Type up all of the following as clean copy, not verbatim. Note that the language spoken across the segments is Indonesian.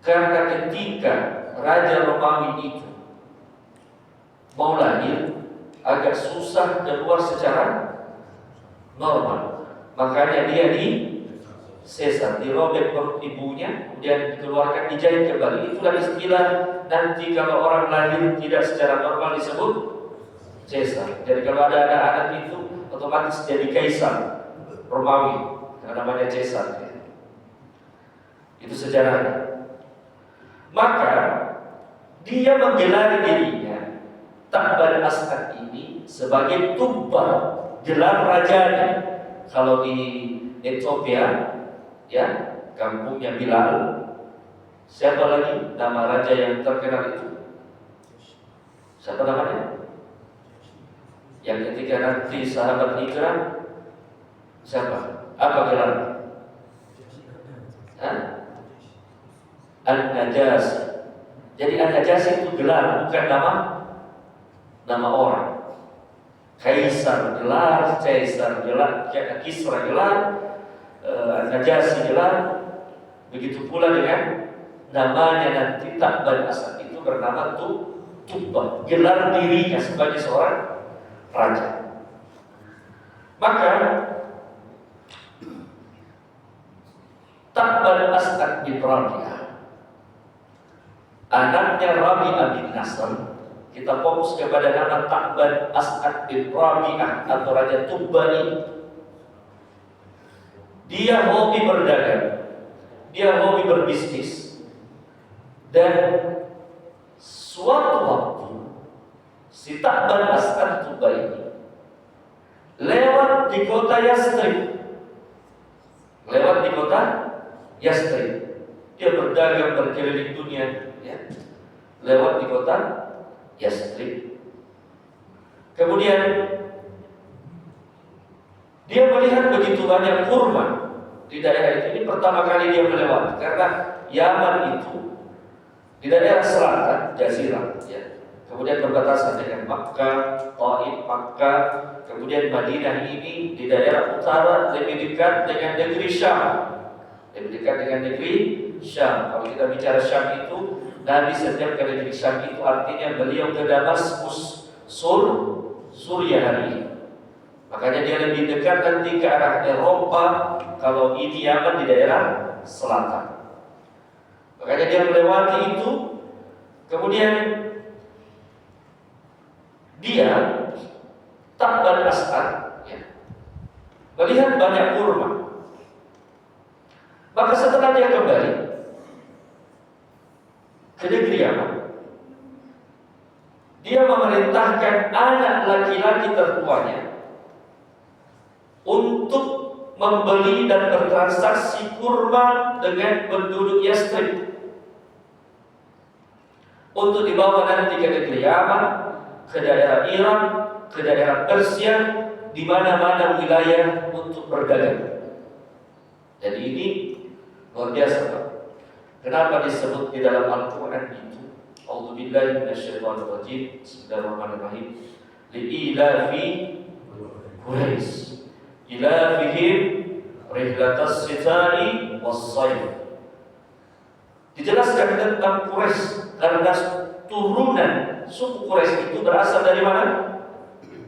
Karena ketika Raja Romawi itu mau lahir, agak susah keluar secara normal. Makanya dia di sesar, dirobek perut ibunya, kemudian dikeluarkan, dijahit kembali. Itulah istilah nanti kalau orang lahir tidak secara normal disebut sesar. Jadi kalau ada anak itu otomatis jadi kaisar Romawi, yang namanya Caesar. Itu sejarahnya. Maka dia menggelari dirinya Ta'ban As'ad ini sebagai Tubba, gelar rajanya. Kalau di Ethiopia, ya, kampungnya Bilal, siapa lagi nama raja yang terkenal itu? Siapa namanya? Yang ketika nanti sahabat hijrah, siapa? Apa gelarnya? An-Najasi. Jadi An-Najasi itu gelar, bukan nama orang. Kaisar gelar, Caesar gelar, Kisra gelar, An-Najasi gelar. Begitu pula dengan namanya nanti Ta'ban As'ad itu bernama Tubba, gelar dirinya sebagai seorang raja. Maka Ta'ban As'ad bin Rabi'ah, anaknya Rabi'ah bin Nasr. Kita fokus kepada nama Ta'ban As'ad bin Rabi'ah atau Raja Tubba ini. Dia hobi berdagang, dia hobi berbisnis. Dan suatu waktu si Ta'ban As'ad Tubba ini lewat di kota Yastrib. Dia berdagang berkeliling dunia, ya. Lewat di kota Yastrib. Kemudian dia melihat begitu banyak kurma di daerah itu. Ini pertama kali dia melewati, karena Yaman itu di daerah selatan Jazirah, ya. Kemudian berbatasan dengan Makkah, Taif, Makkah. Kemudian Madinah ini di daerah utara, lebih dekat dengan negeri Syam. Kalau kita bicara Syam itu, Nabi setiap ke negeri Syam itu artinya beliau ke Damaskus, Suriah hari ini. Makanya dia lebih dekat nanti ke arah Eropa. Kalau ini Yaman di daerah selatan. Makanya dia melewati itu. Kemudian dia Ta'ban As'ad, ya, melihat banyak kurma. Maka setelah dia kembali ke negeri Yaman, dia memerintahkan anak laki-laki tertuanya untuk membeli dan bertransaksi kurma dengan penduduk Yastrib, untuk dibawa nanti ke negeri Yaman, ke daerah Iran, ke daerah Persia, di mana-mana wilayah untuk berdagang. Jadi ini luar biasa, Pak. Kenapa disebut di dalam Al-Quran itu? A'udzubillahi minasyaitonirrajim. Bismillahirrahmanirrahim. Li'ilafi Quraisy, ilafihim rihlatas sita'i was-sayf. Dijelaskan tentang Quraisy karena turunan suku Quraisy itu berasal dari mana?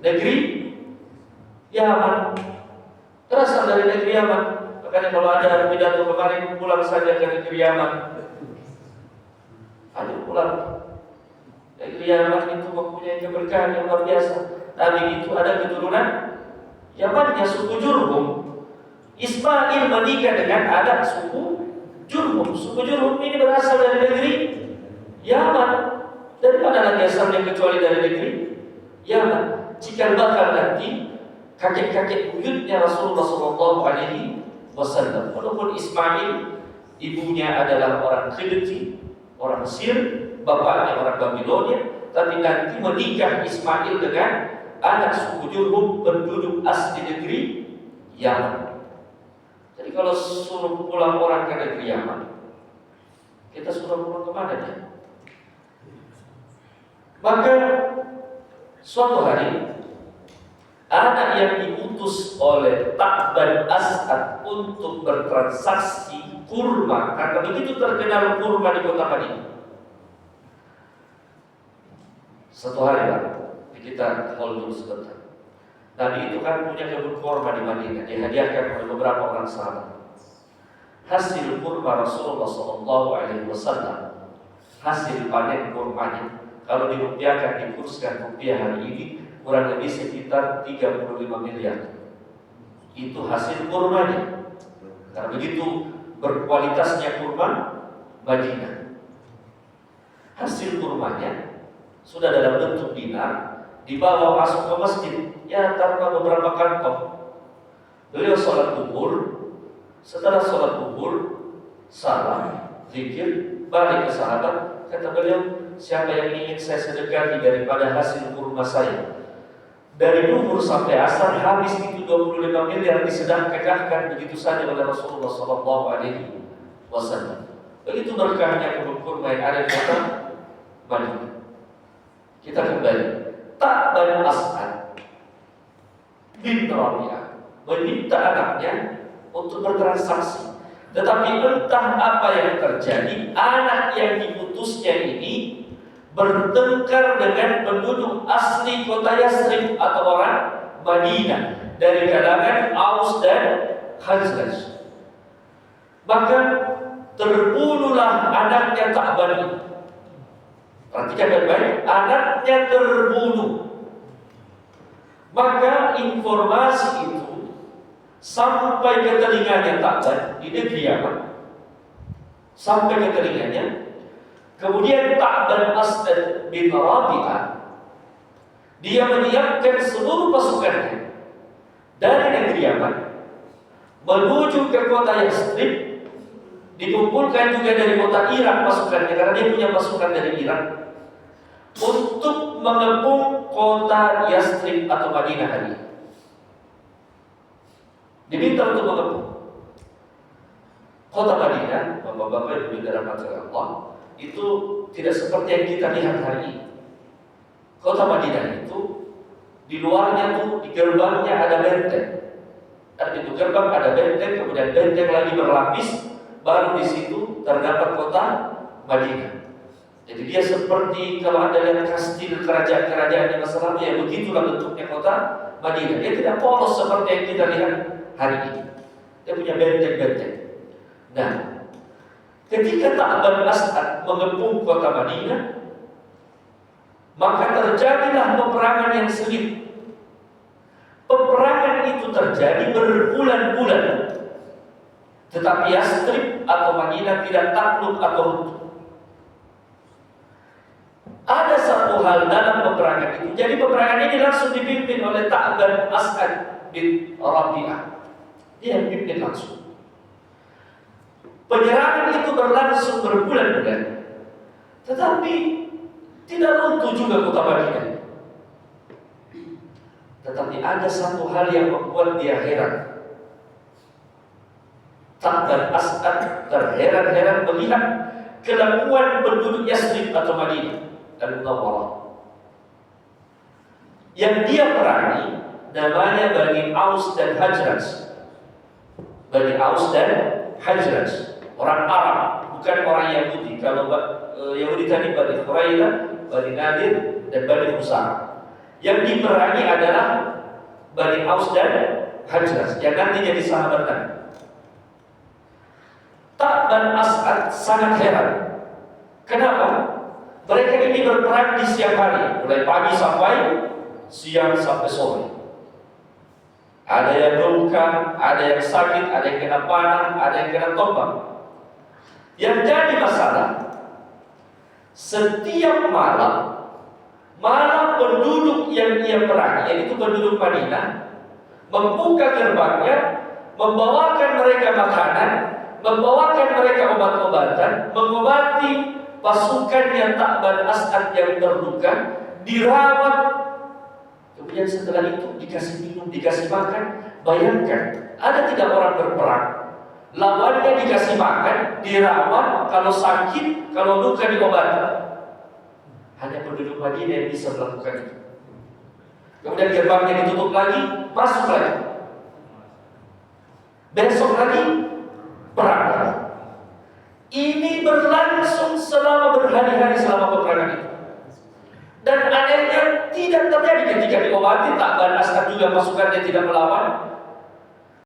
Negeri Yaman. Berasal dari negeri Yaman. Makanya kalau ada pidato kemarin, pulang saja ke negeri Yaman. Ayo pulang. Negeri Yaman itu mempunyai keberkahan yang luar biasa. Nabi itu ada keturunan Yamannya, suku Jurhum. Ismail menikah dengan anak suku Jurhum. Suku Jurhum ini berasal dari negeri Yaman. Dari mana lagi asalnya kecuali dari negeri Yaman? Jika bakal nanti kakek-kakek buyutnya Rasulullah SAW, walaupun Ismail ibunya adalah orang Khidti, orang Mesir, bapaknya orang Babilonia, tapi nanti menikah Ismail dengan anak suku Jurhum, penduduk asli negeri Yaman. Jadi kalau suruh pulang orang ke negeri Yaman, kita suruh pulang kemana dia? Maka suatu hari Anak yang diutus oleh Ta'ban As'ad untuk bertransaksi kurma, karena begitu terkenal kurma di kota Madinah. Satu hari Pak, kita call dulu sebentar. Nabi itu kan punya kebun kurma di Madinah, dihadiahkan oleh beberapa orang sahabat. Hasil kurma Rasulullah SAW, hasil panen kurmanya, kalau dirupiahkan, dikurskan rupiah hari ini, kurang lebih sekitar 35 miliar. Itu hasil kurmanya. Karena begitu berkualitasnya kurma Madinah. Hasil kurmanya sudah dalam bentuk dinar, dibawa masuk ke masjid, ya tanpa beberapa kantong. Beliau sholat zuhur, setelah sholat zuhur, salam, zikir, balik ke sahabat, kata beliau, siapa yang ingin saya sedekati daripada hasil kurma saya? Dari zuhur sampai asar habis itu 25 miliar disedekahkan begitu saja oleh Rasulullah SAW. Begitu berkahnya kebun kurma yang ada di kota Madinah. Kita kembali. Ta'ban As'ad bin Rabi'ah meminta anaknya untuk bertransaksi, tetapi entah apa yang terjadi, anak yang diutusnya ini bertengkar dengan penduduk asli kota Yasrib atau orang Madinah dari kalangan Aus dan Khazraj. Maka terbunuhlah anaknya Ta'ban ini. Perhatikan baik-baik, anaknya terbunuh. Maka informasi itu sampai ke telinganya Ta'ban di negeri Yaman, sampai ke telinganya. Kemudian Ta'ban As'ad bin Rabi'ah, dia menyiapkan seluruh pasukannya dari negeri Yaman menuju ke kota Yasrib, dikumpulkan juga dari kota Irak pasukannya, karena dia punya pasukan dari Irak, untuk mengepung kota Yasrib atau Madinah hari ini. Diminta untuk mengepung kota Madinah. Bapak-bapak yang dirahmati Allah, itu tidak seperti yang kita lihat hari ini. Kota Madinah itu di luarnya tuh, di gerbangnya ada benteng. Di pintu gerbang ada benteng, kemudian benteng lagi berlapis, baru di situ terdapat kota Madinah. Jadi dia seperti kalau Anda lihat kastil kerajaan-kerajaan di masa lalu, ya begitulah bentuknya kota Madinah. Dia tidak polos seperti yang kita lihat hari ini. Dia punya benteng-benteng. Nah, ketika Ta'ban As'ad mengepung kota Madinah, maka terjadilah peperangan yang sengit. Peperangan itu terjadi berbulan-bulan, tetapi Yasrib atau Madinah tidak takluk atau runtuh. Ada satu hal dalam peperangan itu. Jadi peperangan ini langsung dipimpin oleh Ta'ban As'ad bin Rabi'ah. Dia yang pimpin langsung. Penyerangan itu berlangsung berbulan-bulan, tetapi tidak runtuh juga kota Madinah. Tetapi ada satu hal yang membuat dia heran. Ta'ban As'ad terheran-heran melihat kelakuan penduduk Yasrib atau Madinah Al-Munawwarah. Yang dia perangi namanya Bani Aus dan Khazraj. Bani Aus dan Khazraj, orang Arab, bukan orang Yahudi. Kalau Yahudi tadi Bani Quraidah, Bani Nadir, dan Bani Khuza'ah. Yang diperangi adalah Bani Aus dan Khazraj, yang nanti jadi sahabat Nabi. Ta'ban As'ad sangat heran. Kenapa? Mereka ini berperang di siang hari, mulai pagi sampai siang sampai sore. Ada yang luka, ada yang sakit, ada yang kena panah, ada yang kena tombak. Yang jadi masalah, setiap malam penduduk yang ia perangi, yaitu penduduk Madinah, membuka gerbangnya, membawakan mereka makanan, membawakan mereka obat-obatan, mengobati pasukan yang Ta'ban As'ad yang terluka, dirawat. Kemudian setelah itu dikasih minum, dikasih makan. Bayangkan, ada tidak orang berperang, lawannya dikasih makan, dirawat, kalau sakit, kalau luka diobati. Hanya penduduk Madinah yang bisa melakukan itu. Kemudian gerbangnya ditutup lagi, masuk lagi. Besok lagi, perang lagi. Ini berlangsung selama berhari-hari selama peperangan itu. Dan anehnya tidak terjadi ketika diobati, tak balas juga pasukannya tidak melawan.